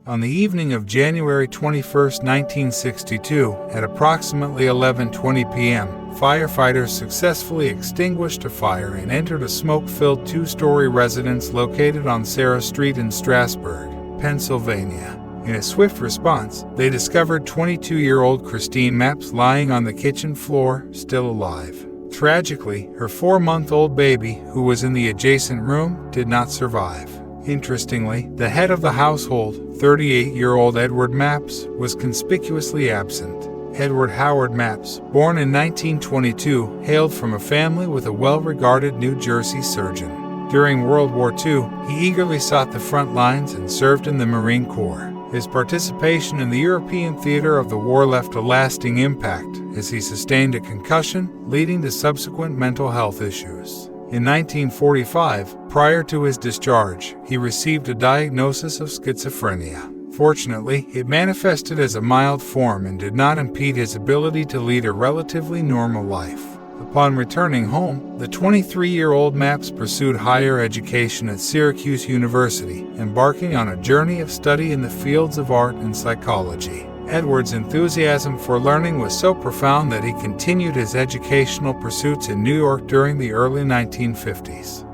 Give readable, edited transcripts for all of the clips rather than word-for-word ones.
On the evening of January 21, 1962, at approximately 11:20 p.m., firefighters successfully extinguished a fire and entered a smoke-filled two-story residence located on Sarah Street in Strasburg, Pennsylvania. In a swift response, they discovered 22-year-old Christine Mapps lying on the kitchen floor, still alive. Tragically, her 4-month-old baby, who was in the adjacent room, did not survive. Interestingly, the head of the household, 38-year-old Edward Mapps, was conspicuously absent. Edward Howard Mapps, born in 1922, hailed from a family with a well-regarded New Jersey surgeon. During World War II, he eagerly sought the front lines and served in the Marine Corps. His participation in the European theater of the war left a lasting impact, as he sustained a concussion, leading to subsequent mental health issues. In 1945, prior to his discharge, he received a diagnosis of schizophrenia. Fortunately, it manifested as a mild form and did not impede his ability to lead a relatively normal life. Upon returning home, the 23-year-old Mapps pursued higher education at Syracuse University, embarking on a journey of study in the fields of art and psychology. Edward's enthusiasm for learning was so profound that he continued his educational pursuits in New York during the early 1950s.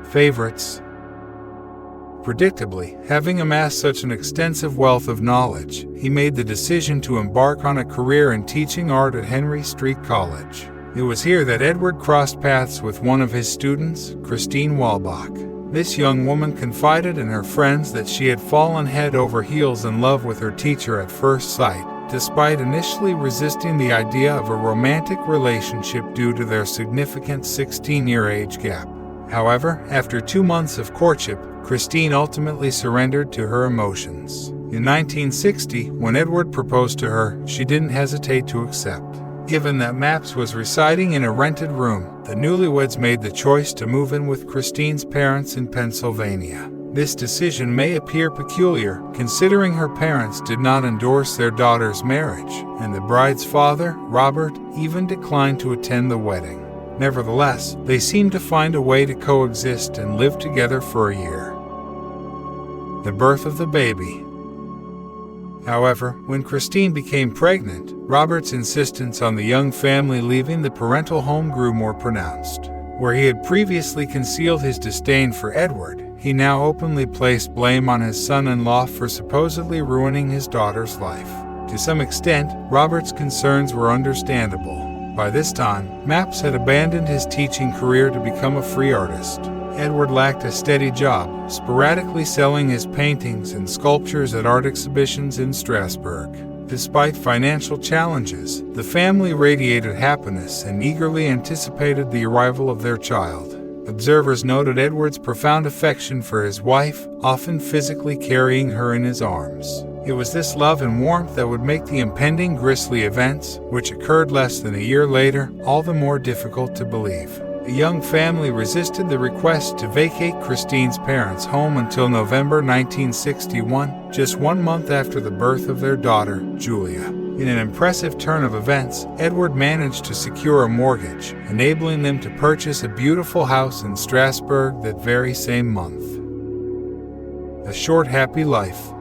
Favorites. Predictably, having amassed such an extensive wealth of knowledge, he made the decision to embark on a career in teaching art at Henry Street College. It was here that Edward crossed paths with one of his students, Christine Walbach. This young woman confided in her friends that she had fallen head over heels in love with her teacher at first sight, despite initially resisting the idea of a romantic relationship due to their significant 16-year age gap. However, after 2 months of courtship, Christine ultimately surrendered to her emotions. In 1960, when Edward proposed to her, she didn't hesitate to accept. Given that Mapps was residing in a rented room, the newlyweds made the choice to move in with Christine's parents in Pennsylvania. This decision may appear peculiar, considering her parents did not endorse their daughter's marriage, and the bride's father, Robert, even declined to attend the wedding. Nevertheless, they seemed to find a way to coexist and live together for a year. The birth of the baby. However, when Christine became pregnant, Robert's insistence on the young family leaving the parental home grew more pronounced. Where he had previously concealed his disdain for Edward, he now openly placed blame on his son-in-law for supposedly ruining his daughter's life. To some extent, Robert's concerns were understandable. By this time, Mapps had abandoned his teaching career to become a free artist. Edward lacked a steady job, sporadically selling his paintings and sculptures at art exhibitions in Strasburg. Despite financial challenges, the family radiated happiness and eagerly anticipated the arrival of their child. Observers noted Edward's profound affection for his wife, often physically carrying her in his arms. It was this love and warmth that would make the impending grisly events, which occurred less than a year later, all the more difficult to believe. The young family resisted the request to vacate Christine's parents' home until November 1961, just 1 month after the birth of their daughter, Julia. In an impressive turn of events, Edward managed to secure a mortgage, enabling them to purchase a beautiful house in Strasburg that very same month. A short, happy life.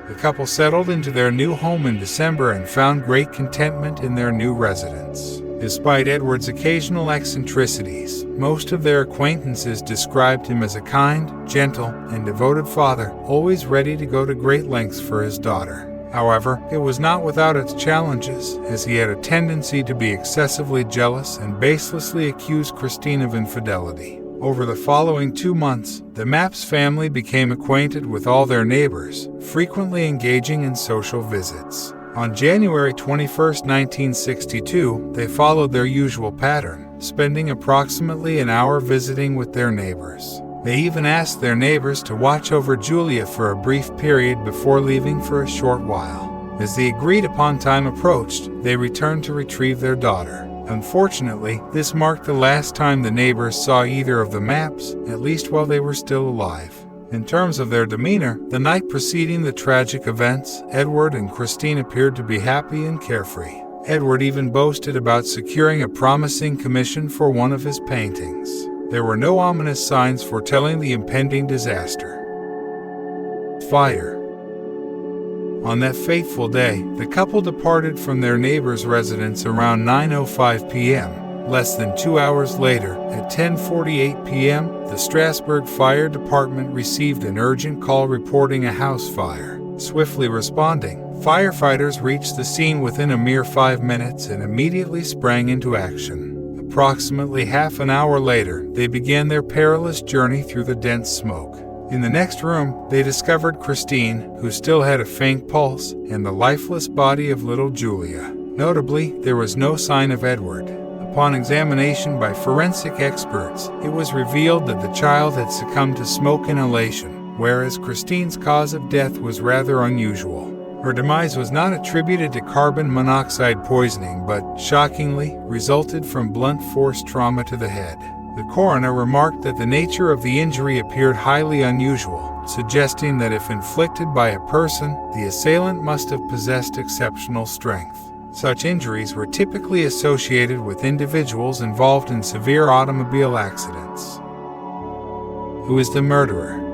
The couple settled into their new home in December and found great contentment in their new residence. Despite Edward's occasional eccentricities, most of their acquaintances described him as a kind, gentle, and devoted father, always ready to go to great lengths for his daughter. However, it was not without its challenges, as he had a tendency to be excessively jealous and baselessly accuse Christine of infidelity. Over the following 2 months, the Mapps family became acquainted with all their neighbors, frequently engaging in social visits. On January 21, 1962, they followed their usual pattern, spending approximately an hour visiting with their neighbors. They even asked their neighbors to watch over Julia for a brief period before leaving for a short while. As the agreed-upon time approached, they returned to retrieve their daughter. Unfortunately, this marked the last time the neighbors saw either of the Mapps, at least while they were still alive. In terms of their demeanor, the night preceding the tragic events, Edward and Christine appeared to be happy and carefree. Edward even boasted about securing a promising commission for one of his paintings. There were no ominous signs foretelling the impending disaster. fire. On that fateful day, the couple departed from their neighbor's residence around 9:05 p.m. Less than 2 hours later, at 10:48 p.m., the Strasburg Fire Department received an urgent call reporting a house fire. Swiftly responding, firefighters reached the scene within a mere 5 minutes and immediately sprang into action. Approximately half an hour later, they began their perilous journey through the dense smoke. In the next room, they discovered Christine, who still had a faint pulse, and the lifeless body of little Julia. Notably, there was no sign of Edward. Upon examination by forensic experts, it was revealed that the child had succumbed to smoke inhalation, whereas Christine's cause of death was rather unusual. Her demise was not attributed to carbon monoxide poisoning but, shockingly, resulted from blunt force trauma to the head. The coroner remarked that the nature of the injury appeared highly unusual, suggesting that if inflicted by a person, the assailant must have possessed exceptional strength. Such injuries were typically associated with individuals involved in severe automobile accidents. Who is the murderer?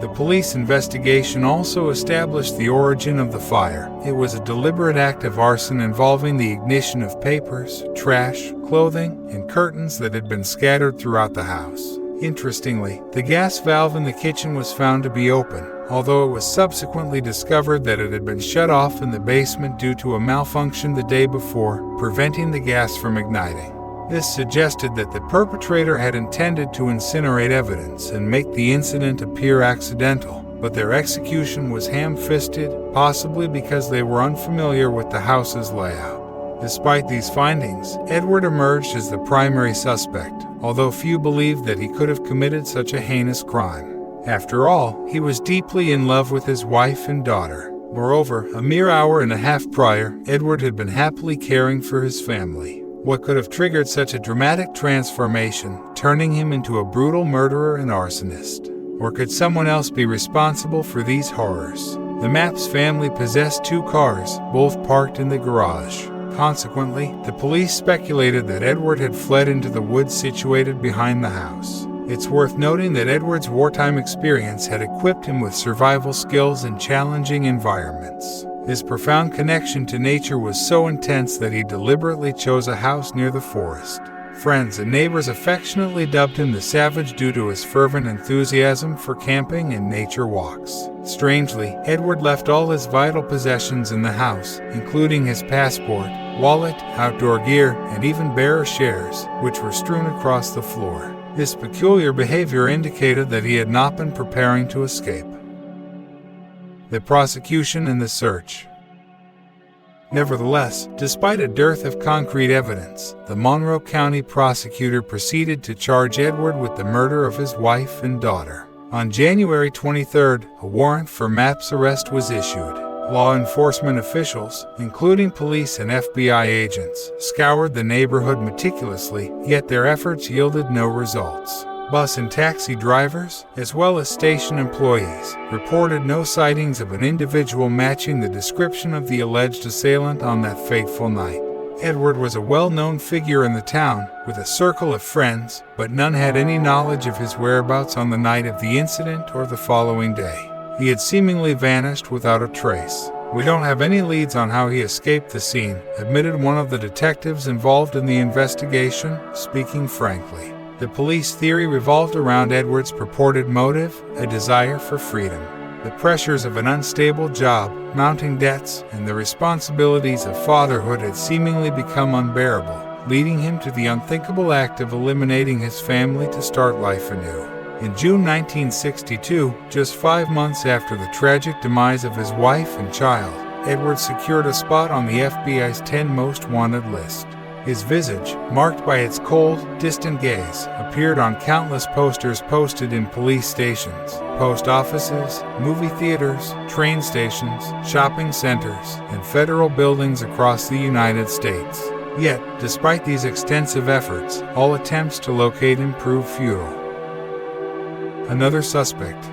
The police investigation also established the origin of the fire. It was a deliberate act of arson involving the ignition of papers, trash, clothing, and curtains that had been scattered throughout the house. Interestingly, the gas valve in the kitchen was found to be open, although it was subsequently discovered that it had been shut off in the basement due to a malfunction the day before, preventing the gas from igniting. This suggested that the perpetrator had intended to incinerate evidence and make the incident appear accidental, but their execution was ham-fisted, possibly because they were unfamiliar with the house's layout. Despite these findings, Edward emerged as the primary suspect, although few believed that he could have committed such a heinous crime. After all, he was deeply in love with his wife and daughter. Moreover, a mere hour and a half prior, Edward had been happily caring for his family. What could have triggered such a dramatic transformation, turning him into a brutal murderer and arsonist? Or could someone else be responsible for these horrors? The Mapps family possessed 2 cars, both parked in the garage. Consequently, the police speculated that Edward had fled into the woods situated behind the house. It's worth noting that Edward's wartime experience had equipped him with survival skills in challenging environments. His profound connection to nature was so intense that he deliberately chose a house near the forest. Friends and neighbors affectionately dubbed him the Savage due to his fervent enthusiasm for camping and nature walks. Strangely, Edward left all his vital possessions in the house, including his passport, wallet, outdoor gear, and even bearer shares, which were strewn across the floor. This peculiar behavior indicated that he had not been preparing to escape. The prosecution and the search. Nevertheless, despite a dearth of concrete evidence, the Monroe County prosecutor proceeded to charge Edward with the murder of his wife and daughter. On January 23rd, a warrant for Mapps' arrest was issued. Law enforcement officials, including police and FBI agents, scoured the neighborhood meticulously, yet their efforts yielded no results. Bus and taxi drivers, as well as station employees, reported no sightings of an individual matching the description of the alleged assailant on that fateful night. Edward was a well-known figure in the town, with a circle of friends, but none had any knowledge of his whereabouts on the night of the incident or the following day. He had seemingly vanished without a trace. "We don't have any leads on how he escaped the scene," admitted one of the detectives involved in the investigation, speaking frankly. The police theory revolved around Edward's purported motive, a desire for freedom. The pressures of an unstable job, mounting debts, and the responsibilities of fatherhood had seemingly become unbearable, leading him to the unthinkable act of eliminating his family to start life anew. In June 1962, just 5 months after the tragic demise of his wife and child, Edward secured a spot on the FBI's 10 most wanted list. His visage, marked by its cold, distant gaze, appeared on countless posters posted in police stations, post offices, movie theaters, train stations, shopping centers, and federal buildings across the United States. Yet, despite these extensive efforts, all attempts to locate him proved futile. Another suspect.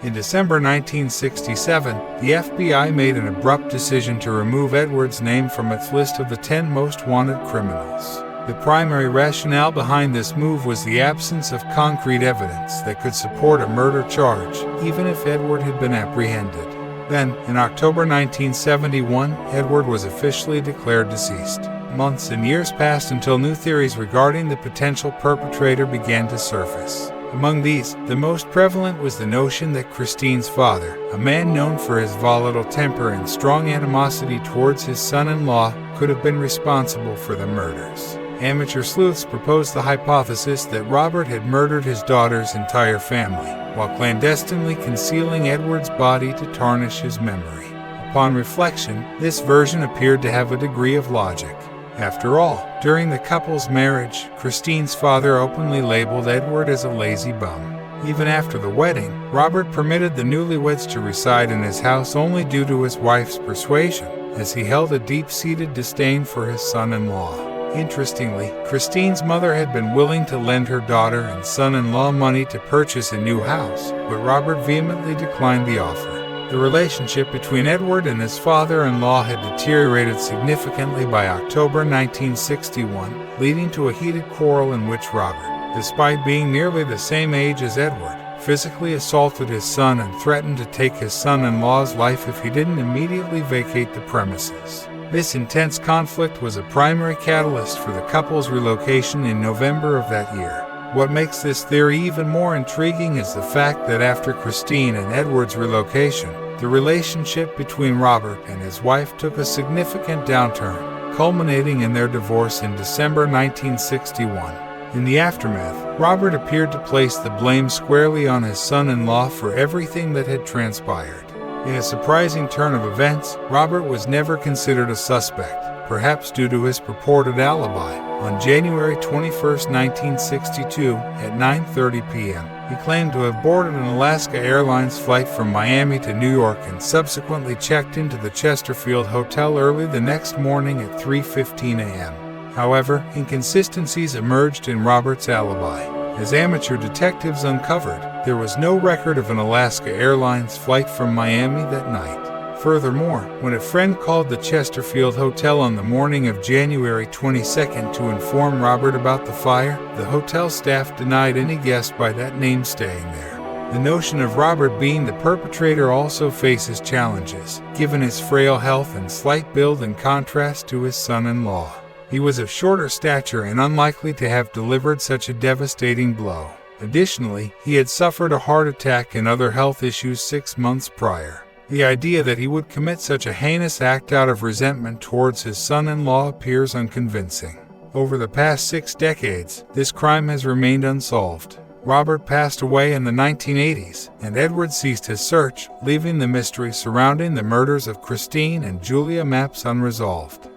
In December 1967, the FBI made an abrupt decision to remove Edward's name from its list of the 10 most wanted criminals. The primary rationale behind this move was the absence of concrete evidence that could support a murder charge, even if Edward had been apprehended. Then, in October 1971, Edward was officially declared deceased. Months and years passed until new theories regarding the potential perpetrator began to surface. Among these, the most prevalent was the notion that Christine's father, a man known for his volatile temper and strong animosity towards his son-in-law, could have been responsible for the murders. Amateur sleuths proposed the hypothesis that Robert had murdered his daughter's entire family, while clandestinely concealing Edward's body to tarnish his memory. Upon reflection, this version appeared to have a degree of logic. After all, during the couple's marriage, Christine's father openly labeled Edward as a lazy bum. Even after the wedding, Robert permitted the newlyweds to reside in his house only due to his wife's persuasion, as he held a deep-seated disdain for his son-in-law. Interestingly, Christine's mother had been willing to lend her daughter and son-in-law money to purchase a new house, but Robert vehemently declined the offer. The relationship between Edward and his father-in-law had deteriorated significantly by October 1961, leading to a heated quarrel in which Robert, despite being nearly the same age as Edward, physically assaulted his son and threatened to take his son-in-law's life if he didn't immediately vacate the premises. This intense conflict was a primary catalyst for the couple's relocation in November of that year. What makes this theory even more intriguing is the fact that after Christine and Edward's relocation, the relationship between Robert and his wife took a significant downturn, culminating in their divorce in December 1961. In the aftermath, Robert appeared to place the blame squarely on his son-in-law for everything that had transpired. In a surprising turn of events, Robert was never considered a suspect, perhaps due to his purported alibi. On January 21, 1962, at 9:30 p.m., he claimed to have boarded an Alaska Airlines flight from Miami to New York and subsequently checked into the Chesterfield Hotel early the next morning at 3:15 a.m. However, inconsistencies emerged in Robert's alibi. As amateur detectives uncovered, there was no record of an Alaska Airlines flight from Miami that night. Furthermore, when a friend called the Chesterfield Hotel on the morning of January 22nd to inform Robert about the fire, the hotel staff denied any guest by that name staying there. The notion of Robert being the perpetrator also faces challenges, given his frail health and slight build in contrast to his son-in-law. He was of shorter stature and unlikely to have delivered such a devastating blow. Additionally, he had suffered a heart attack and other health issues 6 months prior. The idea that he would commit such a heinous act out of resentment towards his son-in-law appears unconvincing. Over the past 6 decades, this crime has remained unsolved. Robert passed away in the 1980s, and Edward ceased his search, leaving the mystery surrounding the murders of Christine and Julia Mapps unresolved.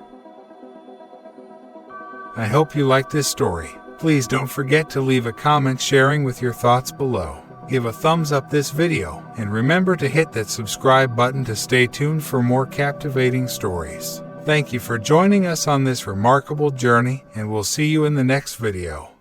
I hope you liked this story. Please don't forget to leave a comment sharing with your thoughts below. Give a thumbs up this video, and remember to hit that subscribe button to stay tuned for more captivating stories. Thank you for joining us on this remarkable journey, and we'll see you in the next video.